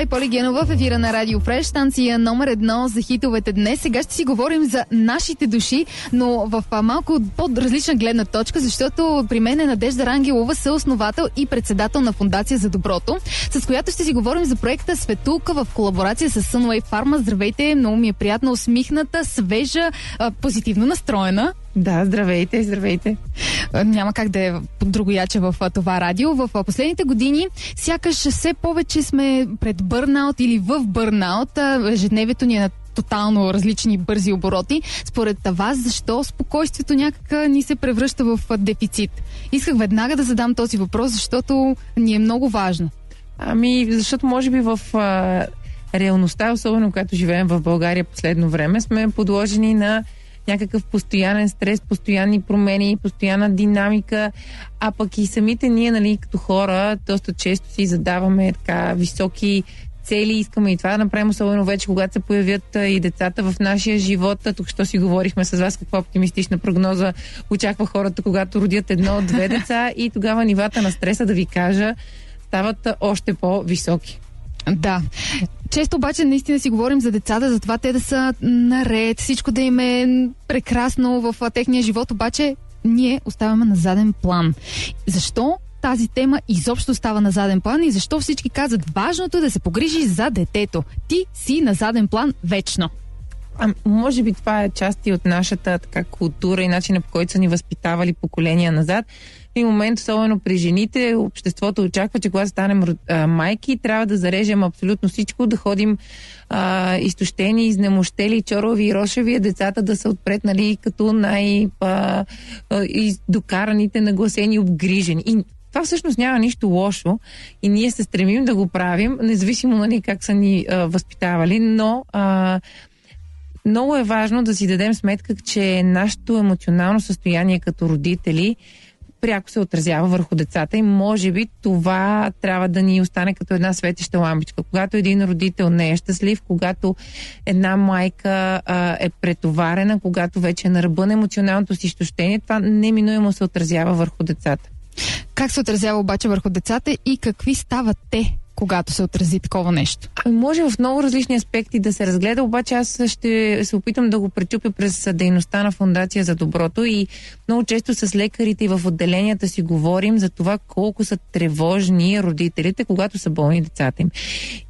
и Поли Генова в ефира на Радио Фреш, станция номер 1 за хитовете днес. Сега ще си говорим за нашите души, но в малко по-различна гледна точка, защото при мен е Надежда Рангелова, съосновател и председател на Фондация за доброто, с която ще си говорим за проекта Светулка в колаборация с Sunway Pharma. Здравейте, много ми е приятно, усмихната, свежа, позитивно настроена. Да, здравейте. Няма как да е другояче в това радио. В последните години сякаш все повече сме пред бърнаут или в бърнаут. Ежедневието ни е на тотално различни бързи обороти. Според вас, защо спокойствието някак ни се превръща в дефицит? Исках веднага да задам този въпрос, защото ни е много важно. Защото може би в реалността, особено когато живеем в България последно време, сме подложени на някакъв постоянен стрес, постоянни промени, постоянна динамика, а пък и самите ние, като хора, доста често си задаваме така високи цели, искаме и това да направим, особено вече, когато се появят и децата в нашия живот. Тук що си говорихме с вас, каква оптимистична прогноза очаква хората, когато родят 1-2 деца, и тогава нивата на стреса, да ви кажа, стават още по-високи. Да. Често обаче наистина си говорим за децата, за това те да са наред, всичко да им е прекрасно в техния живот, обаче ние оставяме на заден план. Защо тази тема изобщо става на заден план и защо всички казват, важното е да се погрижиш за детето? Ти си на заден план вечно. Може би това е част и от нашата така култура и начина, по който са ни възпитавали поколения назад. В един момент, особено при жените, обществото очаква, че когато станем майки, трябва да зарежем абсолютно всичко, да ходим изтощени, изнемощели, чорови и рошеви, децата да са отпред, като докараните, нагласени, обгрижени. И това всъщност няма нищо лошо и ние се стремим да го правим, независимо как са ни възпитавали, но много е важно да си дадем сметка, че нашето емоционално състояние като родители пряко се отразява върху децата и може би това трябва да ни остане като една светеща лампичка. Когато един родител не е щастлив, когато една майка е претоварена, когато вече е на ръба на емоционалното си изтощение, това неминуемо се отразява върху децата. Как се отразява обаче върху децата и какви стават те, когато се отрази такова нещо? Може в много различни аспекти да се разгледа, обаче аз ще се опитам да го пречупя през дейността на Фондация за доброто и много често с лекарите и в отделенията си говорим за това колко са тревожни родителите, когато са болни децата им.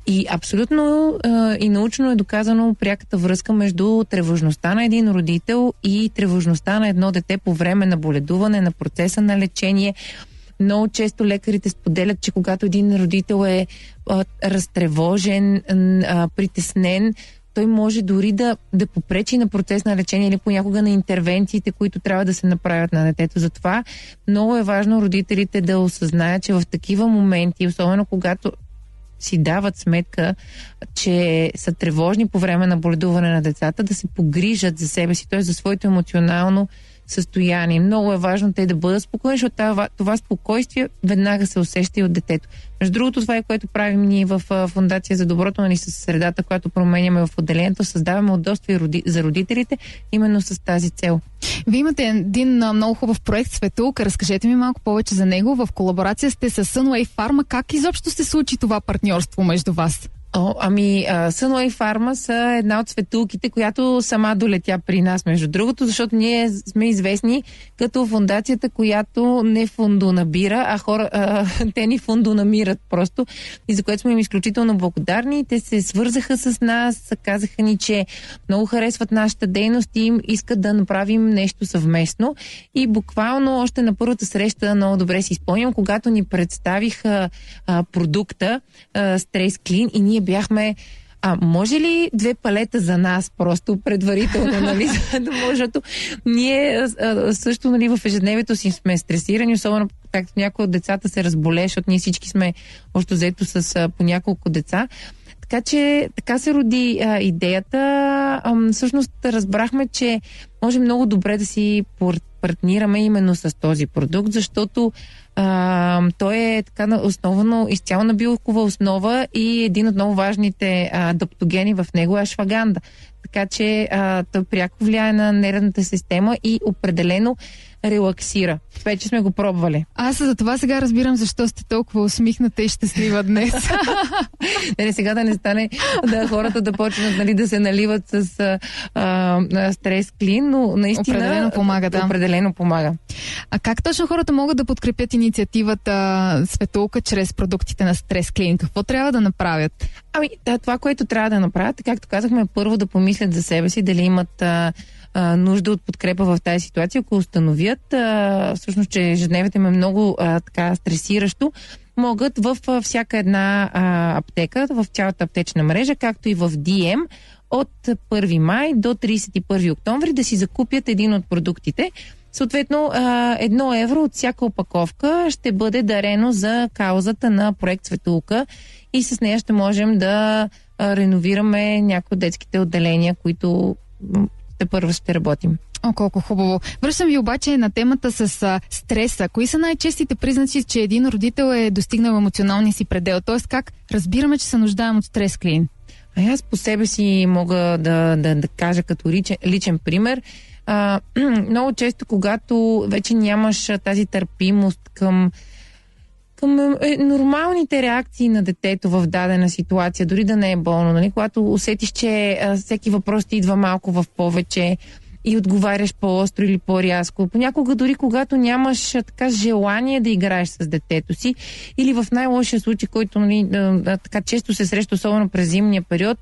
И абсолютно и научно е доказано пряката връзка между тревожността на един родител и тревожността на едно дете по време на боледуване, на процеса на лечение. Много често лекарите споделят, че когато един родител е разтревожен, притеснен, той може дори да попречи на процес на лечение или понякога на интервенциите, които трябва да се направят на детето. Затова много е важно родителите да осъзнаят, че в такива моменти, особено когато си дават сметка, че са тревожни по време на боледуване на децата, да се погрижат за себе си, т.е. за своето емоционално състояние. Много е важно те да бъдат спокойни, защото това спокойствие веднага се усеща и от детето. Между другото, това е което правим ние в Фондация за доброто, с средата, която променяме в отделението, създаваме удоволствие за родителите, именно с тази цел. Вие имате един много хубав проект Светулка. Разкажете ми малко повече за него. В колаборация сте с Sunway Pharma. Как изобщо се случи това партньорство между вас? Sunway Pharma са една от светулките, която сама долетя при нас, между другото, защото ние сме известни като фондацията, която не фондонабира, те ни фондонамират просто, и за което сме им изключително благодарни. Те се свързаха с нас, казаха ни, че много харесват нашата дейност и им искат да направим нещо съвместно. И буквално още на първата среща много добре си спомням, когато ни представиха продукта Stress Clean и ние бяхме, може ли 2 палета за нас просто предварително, да може, ние също, в ежедневието си сме стресирани, особено както някои от децата се разболее, защото ние всички сме още взето с по няколко деца. Така че така се роди идеята. Всъщност разбрахме, че може много добре да си партнираме именно с този продукт, защото той е така основано изцяло на билкова основа и един от много важните адаптогени в него е ашваганда. Така че той пряко влияе на нервната система и определено релаксира. Вече сме го пробвали. Аз за това сега разбирам защо сте толкова усмихната и щастлива днес. Сега да не стане хората да почнат, нали, да се наливат с стрес клин, но наистина определено помага, да. Определено помага. А как точно хората могат да подкрепят инициативата Светулка чрез продуктите на Стрес Клин? Какво трябва да направят? Това, което трябва да направят, както казахме, първо да помислят за себе си, дали имат нужда от подкрепа в тази ситуация. Ако установят всъщност, че ежедневието им е много така стресиращо, могат в всяка една аптека, в цялата аптечна мрежа, както и в DM, от 1 май до 31 октомври да си закупят един от продуктите. Съответно, 1 евро от всяка опаковка ще бъде дарено за каузата на проект Светулка и с нея ще можем да реновираме някои от детските отделения, които първо ще работим. Колко хубаво. Връщам ви обаче на темата с стреса. Кои са най-честите признаци, че един родител е достигнал емоционалния си предел? Тоест, как разбираме, че се нуждаем от Стрес Клин? Аз по себе си мога да кажа като личен пример. Много често, когато вече нямаш тази търпимост към нормалните реакции на детето в дадена ситуация, дори да не е болно, нали? Когато усетиш, че всеки въпрос ти идва малко в повече и отговаряш по-остро или по-рязко. Понякога дори когато нямаш така желание да играеш с детето си или в най-лошия случай, който, нали, така често се среща, особено през зимния период,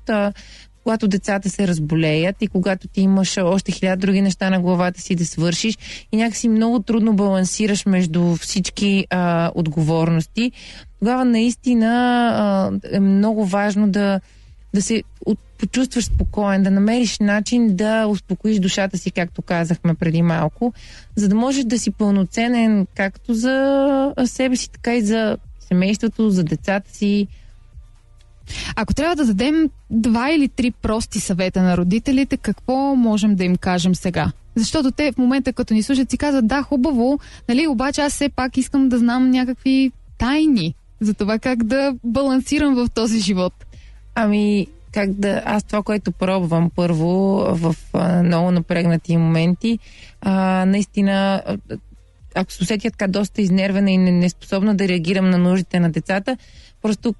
когато децата се разболеят и когато ти имаш още 1000 други неща на главата си да свършиш и някакси много трудно балансираш между всички отговорности, тогава наистина е много важно да се почувстваш спокоен, да намериш начин да успокоиш душата си, както казахме преди малко, за да можеш да си пълноценен както за себе си, така и за семейството, за децата си. Ако трябва да дадем 2 или 3 прости съвета на родителите, какво можем да им кажем сега? Защото те в момента, като ни слушат, си казват, да, хубаво, нали, обаче аз все пак искам да знам някакви тайни за това как да балансирам в този живот. Аз това, което пробвам първо в много напрегнати моменти, наистина, ако се усетя така доста изнервена и неспособна да реагирам на нуждите на децата, просто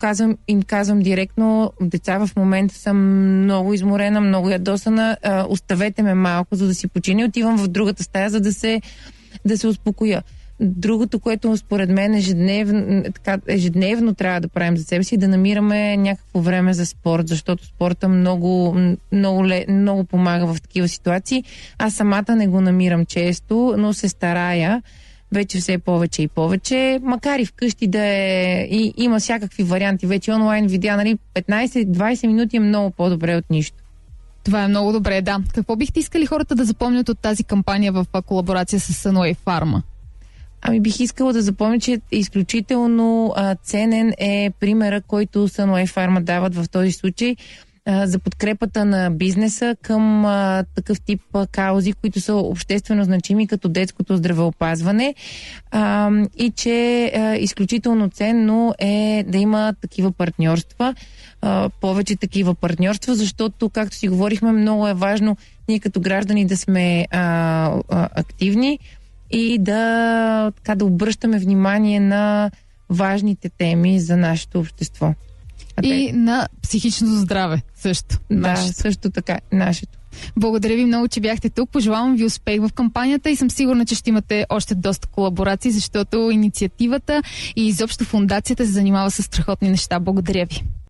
им казвам директно, деца, в момента съм много изморена, много ядосана, оставете ме малко, за да си починя, отивам в другата стая, за да се успокоя. Другото, което според мен ежедневно трябва да правим за себе си, да намираме някакво време за спорт, защото спорта много помага в такива ситуации. Аз самата не го намирам често, но се старая вече все повече и повече, макар и вкъщи да е, и има всякакви варианти. Вече онлайн видеа, нали, 15-20 минути е много по-добре от нищо. Това е много добре, да. Какво бихте искали хората да запомнят от тази кампания в колаборация с Sunway Pharma? Бих искала да запомня, че изключително ценен е примера, който Sunway Pharma дават в този случай за подкрепата на бизнеса към такъв тип каузи, които са обществено значими, като детското здравеопазване, и че изключително ценно е да има такива партньорства, повече такива партньорства, защото, както си говорихме, много е важно ние като граждани да сме активни и да обръщаме внимание на важните теми за нашето общество. И на психичното здраве също. Да, също така, нашето. Благодаря ви много, че бяхте тук. Пожелавам ви успех в кампанията и съм сигурна, че ще имате още доста колаборации, защото инициативата и изобщо фондацията се занимава с страхотни неща. Благодаря ви.